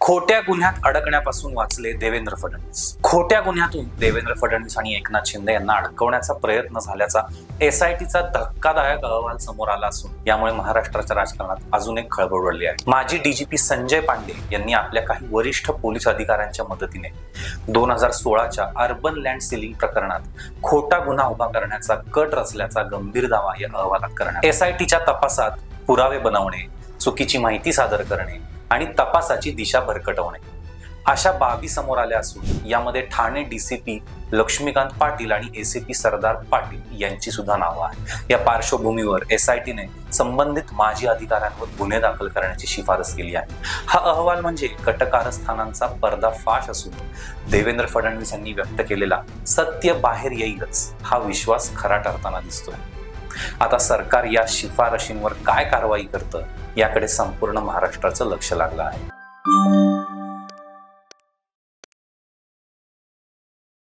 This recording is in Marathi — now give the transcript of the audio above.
खोट्या गुन्ह्यात अडकण्यापासून वाचले देवेंद्र फडणवीस. खोट्या गुन्ह्यातून देवेंद्र फडणवीस आणि एकनाथ शिंदे यांना अडकवण्याचा प्रयत्न झाल्याचा एसआयटीचा धक्कादायक अहवाल समोर आला असून यामुळे महाराष्ट्राच्या राजकारणात अजून एक खळबळ उडली आहे. माजी डीजीपी संजय पांडे यांनी आपल्या काही वरिष्ठ पोलीस अधिकाऱ्यांच्या मदतीने 2016च्या अर्बन लँड सीलिंग प्रकरणात खोटा गुन्हा उभा करण्याचा कट रचल्याचा गंभीर दावा या अहवालात करण्यात. एसआयटीच्या तपासात पुरावे बनवणे, चुकीची माहिती सादर करणे आणि तपासाची दिशा भरकटवणे अशा बाबी समोर आल्या असून यामध्ये ठाणे डीसीपी लक्ष्मीकांत पाटील आणि एसीपी सरदार पाटील यांची सुद्धा नावं आहेत. या पार्श्वभूमीवर एसआयटीने संबंधित माजी अधिकाऱ्यांवर गुन्हे दाखल करण्याची शिफारस केली आहे. हा अहवाल म्हणजे कटकारस्थानांचा पर्दाफाश असून देवेंद्र फडणवीस यांनी व्यक्त केलेला सत्य बाहेर येईलच हा विश्वास खरा ठरताना दिसतोय. आता सरकार या शिफारशींवर काय कारवाई करतं याकडे संपूर्ण महाराष्ट्राचं लक्ष लागलं आहे.